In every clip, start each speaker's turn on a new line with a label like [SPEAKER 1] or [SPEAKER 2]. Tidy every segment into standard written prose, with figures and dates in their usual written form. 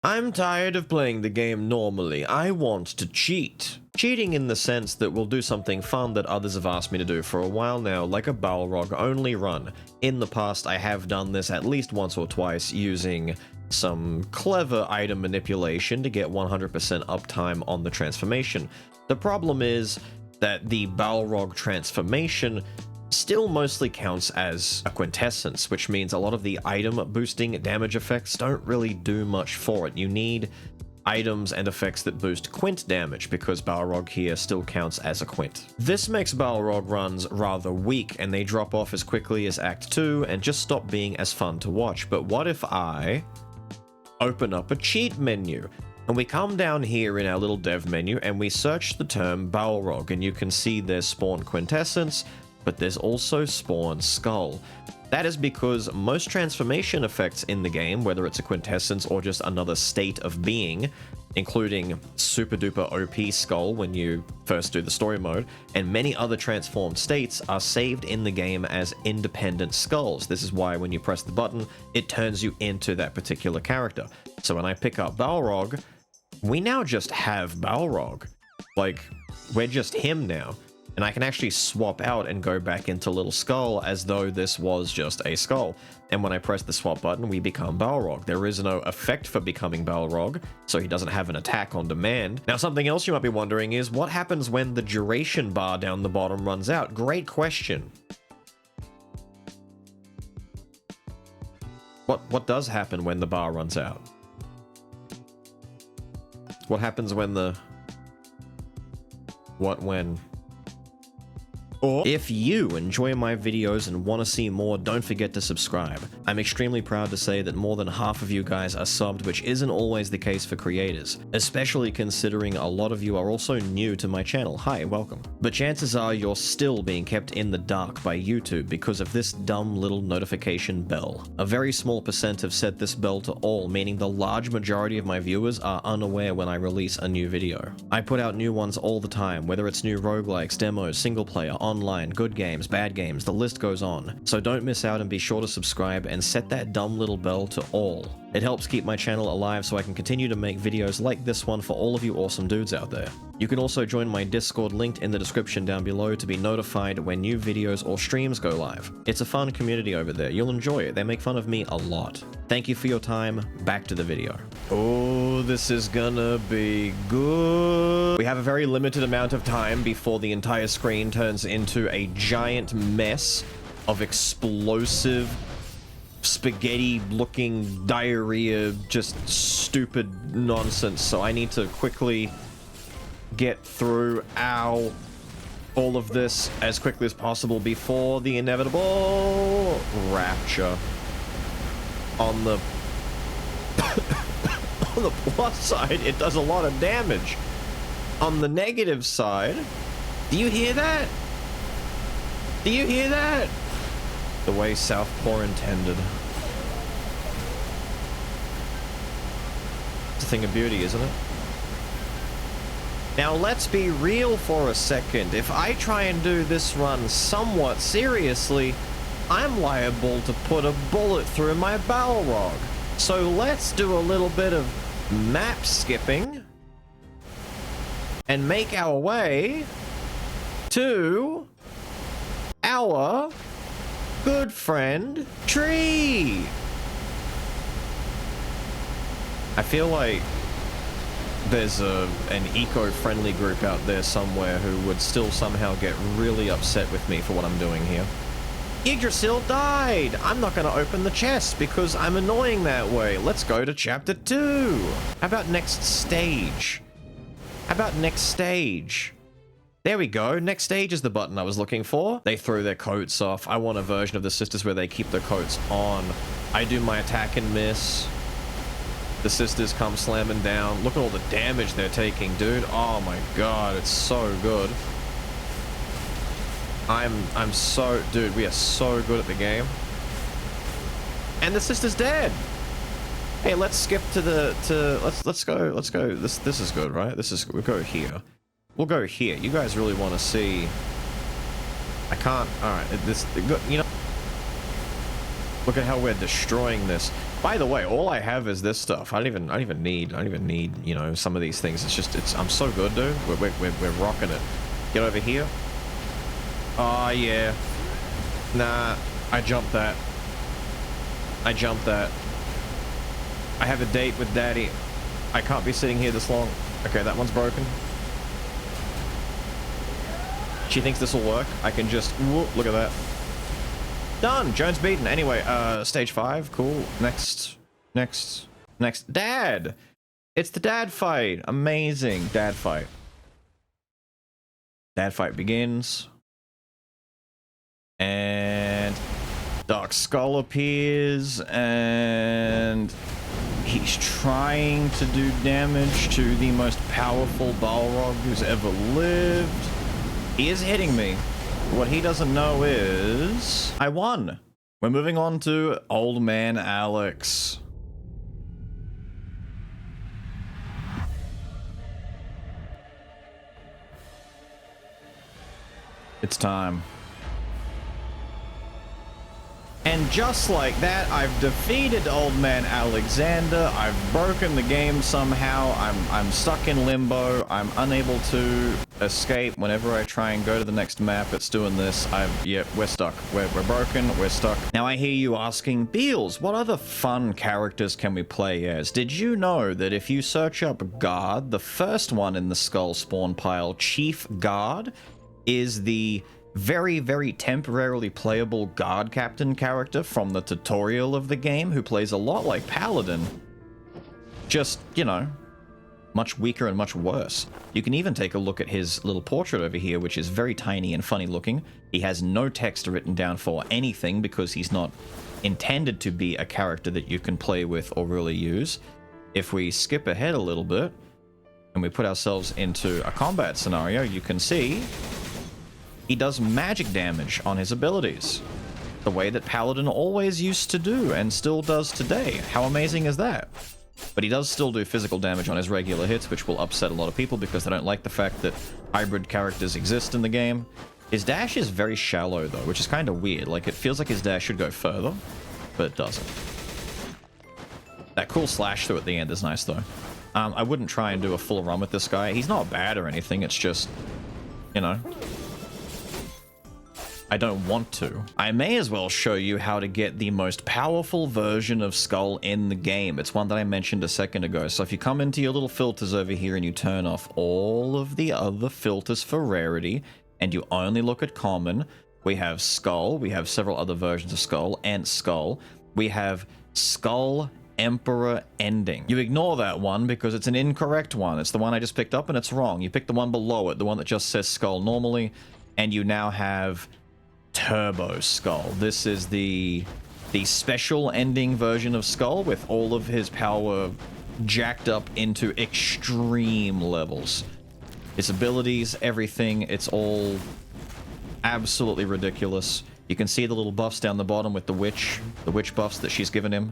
[SPEAKER 1] I'm tired of playing the game normally. I want to cheat. Cheating in the sense that we'll do something fun that others have asked me to do for a while now, like a Balrog only run. In the past, I have done this at least once or twice using some clever item manipulation to get 100% uptime on the transformation. The problem is that the Balrog transformation still mostly counts as a quintessence, which means a lot of the item boosting damage effects don't really do much for it. You need items and effects that boost quint damage, because Balrog here still counts as a quint. This makes Balrog runs rather weak, and they drop off as quickly as Act 2 and just stop being as fun to watch. But what if I open up a cheat menu? And we come down here in our little dev menu and we search the term Balrog, and you can see there's spawn quintessence, but there's also spawn skull. That is because most transformation effects in the game, whether it's a quintessence or just another state of being, including super duper OP skull when you first do the story mode, and many other transformed states, are saved in the game as independent skulls. This is why when you press the button, it turns you into that particular character. So when I pick up Balrog, we now just have Balrog. Like, we're just him now. And I can actually swap out and go back into Little Skull as though this was just a skull. And when I press the swap button, we become Balrog. There is no effect for becoming Balrog, so he doesn't have an attack on demand. Now, something else you might be wondering is, what happens when the duration bar down the bottom runs out? Great question. What does happen when the bar runs out? What happens when the... when? Or if you enjoy my videos and want to see more, don't forget to subscribe. I'm extremely proud to say that more than half of you guys are subbed, which isn't always the case for creators, especially considering a lot of you are also new to my channel. Hi, welcome. But chances are you're still being kept in the dark by YouTube because of this dumb little notification bell. A very small percent have set this bell to all, meaning the large majority of my viewers are unaware when I release a new video. I put out new ones all the time, whether it's new roguelikes, demos, single player, online, good games, bad games, the list goes on. So don't miss out and be sure to subscribe and set that dumb little bell to all. It helps keep my channel alive so I can continue to make videos like this one for all of you awesome dudes out there. You can also join my Discord linked in the description down below to be notified when new videos or streams go live. It's a fun community over there. You'll enjoy it. They make fun of me a lot. Thank you for your time. Back to the video. Oh, this is gonna be good. We have a very limited amount of time before the entire screen turns into a giant mess of explosive spaghetti looking diarrhea, just stupid nonsense. So I need to quickly get through all of this as quickly as possible before the inevitable rapture. On the on the plus side, it does a lot of damage. On the negative side, do you hear that? Do you hear that? The way Southpaw intended. It's a thing of beauty, isn't it? Now let's be real for a second. If I try and do this run somewhat seriously, I'm liable to put a bullet through my Balrog. So let's do a little bit of map skipping and make our way to our good friend Tree. I feel like there's an eco-friendly group out there somewhere who would still somehow get really upset with me for what I'm doing here. Yggdrasil died! I'm not gonna open the chest because I'm annoying that way. Let's go to chapter 2. How about next stage? How about next stage? There we go. Next stage is the button I was looking for. They throw their coats off. I want a version of the sisters where they keep their coats on. I do my attack and miss. The sisters come slamming down. Look at all the damage they're taking, dude. Oh my god, it's so good. I'm so... Dude, we are so good at the game. And the sister's dead! Hey, let's skip to the... Let's go. This is good, right? We'll go here. We'll go here. You guys really want to see... I can't... Alright, you know... Look at how we're destroying this. By the way, all I have is this stuff. I don't even need, you know, some of these things. I'm so good, dude. We're rocking it. Get over here. Oh, yeah. Nah, I jumped that. I jumped that. I have a date with Daddy. I can't be sitting here this long. Okay, that one's broken. She thinks this will work. I can just... Whoop, look at that. Done! Jones beaten. Anyway, stage 5. Cool. Next. Dad! It's the dad fight. Amazing. Dad fight. Dad fight begins. And... Dark Skull appears, and... he's trying to do damage to the most powerful Balrog who's ever lived. He is hitting me. What he doesn't know is... I won! We're moving on to Old Man Alex. It's time. And just like that, I've defeated Old Man Alexander. I've broken the game somehow. I'm stuck in limbo. I'm unable to escape. Whenever I try and go to the next map, it's doing this. Yep, we're stuck. We're broken. We're stuck. Now I hear you asking, Beals, what other fun characters can we play as? Did you know that if you search up Guard, the first one in the Skull spawn pile, Chief Guard, is the very, very temporarily playable Guard Captain character from the tutorial of the game, who plays a lot like Paladin. Just, you know, much weaker and much worse. You can even take a look at his little portrait over here, which is very tiny and funny looking. He has no text written down for anything because he's not intended to be a character that you can play with or really use. If we skip ahead a little bit and we put ourselves into a combat scenario, you can see he does magic damage on his abilities, the way that Paladin always used to do and still does today. How amazing is that? But he does still do physical damage on his regular hits, which will upset a lot of people because they don't like the fact that hybrid characters exist in the game. His dash is very shallow though, which is kind of weird. Like, it feels like his dash should go further, but it doesn't. That cool slash through at the end is nice though. I wouldn't try and do a full run with this guy. He's not bad or anything, it's just, you know, I don't want to. I may as well show you how to get the most powerful version of Skull in the game. It's one that I mentioned a second ago. So if you come into your little filters over here and you turn off all of the other filters for rarity, and you only look at common, we have Skull, we have several other versions of Skull, and Skull. We have Skull Emperor Ending. You ignore that one because it's an incorrect one. It's the one I just picked up and it's wrong. You pick the one below it, the one that just says Skull normally, and you now have Turbo Skull. This is the special ending version of Skull with all of his power jacked up into extreme levels. His abilities, everything, it's all absolutely ridiculous. You can see the little buffs down the bottom with the witch buffs that she's given him.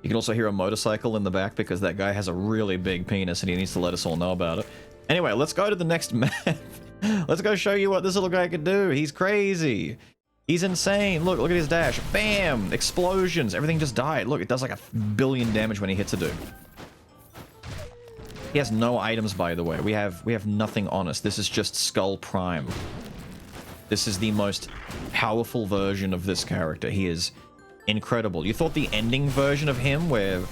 [SPEAKER 1] You can also hear a motorcycle in the back because that guy has a really big penis and he needs to let us all know about it. Anyway, let's go to the next map. Let's go show you what this little guy can do. He's crazy. He's insane. Look at his dash. Bam! Explosions. Everything just died. Look, it does like 1 billion damage when he hits a dude. He has no items, by the way. We have nothing on us. This is just Skull Prime. This is the most powerful version of this character. He is incredible. You thought the ending version of him, where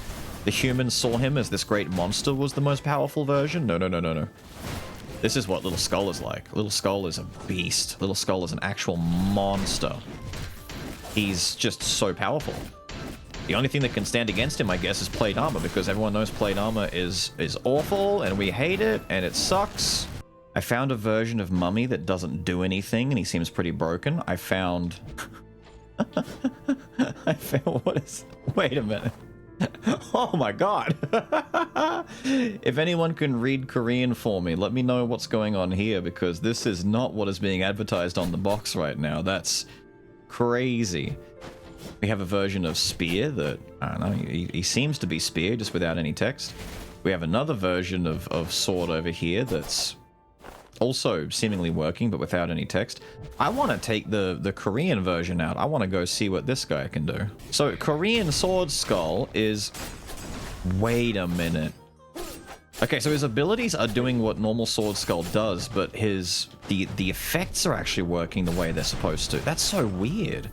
[SPEAKER 1] the humans saw him as this great monster, was the most powerful version? No, no, no, no, no. This is what Little Skull is like. Little Skull is a beast. Little Skull is an actual monster. He's just so powerful. The only thing that can stand against him, I guess, is plate armor, because everyone knows plate armor is awful, and we hate it, and it sucks. I found a version of Mummy that doesn't do anything, and he seems pretty broken. I found... what is... Wait a minute. Oh my god. If anyone can read Korean for me, let me know what's going on here, because this is not what is being advertised on the box right now. That's crazy. We have a version of Spear that, I don't know, he seems to be Spear just without any text. We have another version of Sword over here that's also seemingly working, but without any text. I want to take the Korean version out. I want to go see what this guy can do. So Korean Sword Skull is... Wait a minute. Okay, so his abilities are doing what normal Sword Skull does, but the effects are actually working the way they're supposed to. That's so weird.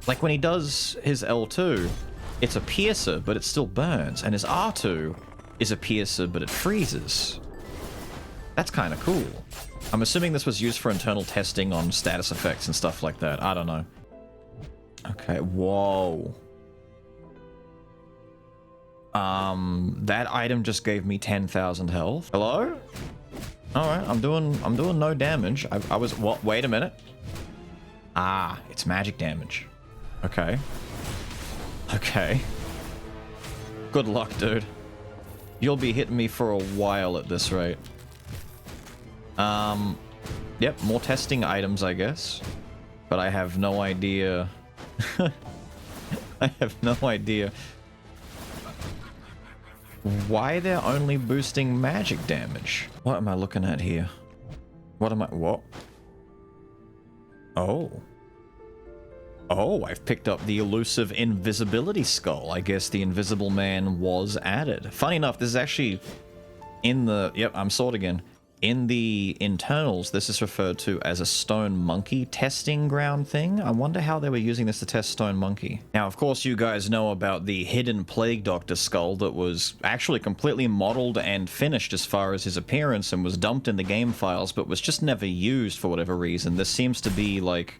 [SPEAKER 1] Like when he does his L2, it's a piercer, but it still burns, and his R2 is a piercer, but it freezes. That's kind of cool. I'm assuming this was used for internal testing on status effects and stuff like that. I don't know. Okay, whoa. That item just gave me 10,000 health. Hello? Alright, I'm doing no damage. I was... What? Wait a minute. Ah, it's magic damage. Okay. Okay. Good luck, dude. You'll be hitting me for a while at this rate. Yep, more testing items, I guess. But I have no idea... I have no idea why they're only boosting magic damage. What am I looking at here? What am I... What? Oh. Oh, I've picked up the elusive invisibility skull. I guess the Invisible Man was added. Funny enough, this is actually in the... Yep, I'm sword again. In the internals, this is referred to as a Stone Monkey testing ground thing. I wonder how they were using this to test Stone Monkey. Now, of course, you guys know about the hidden Plague Doctor skull that was actually completely modeled and finished as far as his appearance and was dumped in the game files, but was just never used for whatever reason. This seems to be like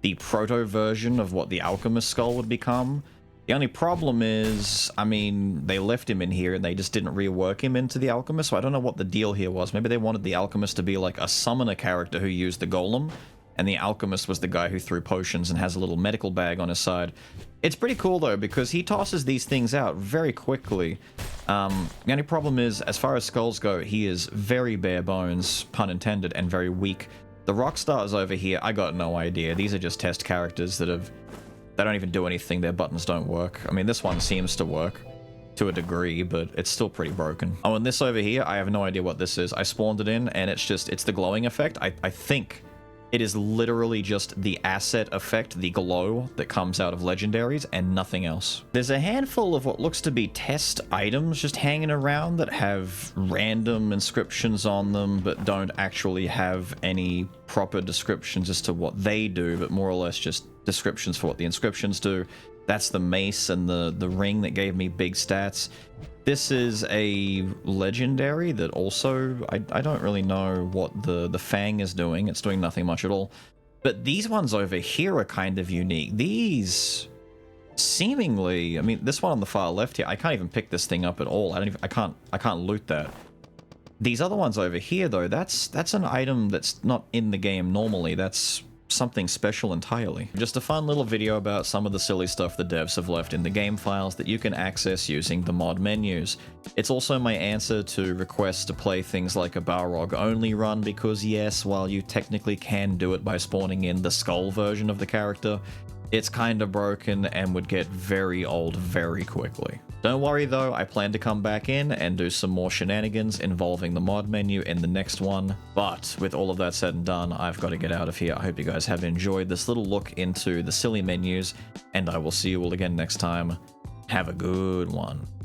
[SPEAKER 1] the proto version of what the Alchemist skull would become. The only problem is, I mean, they left him in here and they just didn't rework him into the Alchemist, so I don't know what the deal here was. Maybe they wanted the Alchemist to be like a summoner character who used the golem, and the Alchemist was the guy who threw potions and has a little medical bag on his side. It's pretty cool though, because he tosses these things out very quickly. The only problem is, as far as skulls go, he is very bare bones, pun intended, and very weak. The Rockstars over here, I got no idea. These are just test characters that have... They don't even do anything, their buttons don't work. I mean, this one seems to work to a degree, but it's still pretty broken. Oh, and this over here, I have no idea what this is. I spawned it in, and it's the glowing effect. I think it is literally just the asset effect, the glow that comes out of legendaries, and nothing else. There's a handful of what looks to be test items just hanging around that have random inscriptions on them, but don't actually have any proper descriptions as to what they do, but more or less just descriptions for what the inscriptions do. That's the mace and the ring that gave me big stats. This is a legendary that also, I don't really know what the Fang is doing. It's doing nothing much at all. But these ones over here are kind of unique. These seemingly, I mean, this one on the far left here, I can't even pick this thing up at all. I can't loot that. These other ones over here though, that's an item that's not in the game normally. That's something special entirely. Just a fun little video about some of the silly stuff the devs have left in the game files that you can access using the mod menus. It's also my answer to requests to play things like a Balrog only run, because yes, while you technically can do it by spawning in the skull version of the character, it's kinda broken and would get very old very quickly. Don't worry though, I plan to come back in and do some more shenanigans involving the mod menu in the next one. But with all of that said and done, I've got to get out of here. I hope you guys have enjoyed this little look into the silly menus, and I will see you all again next time. Have a good one.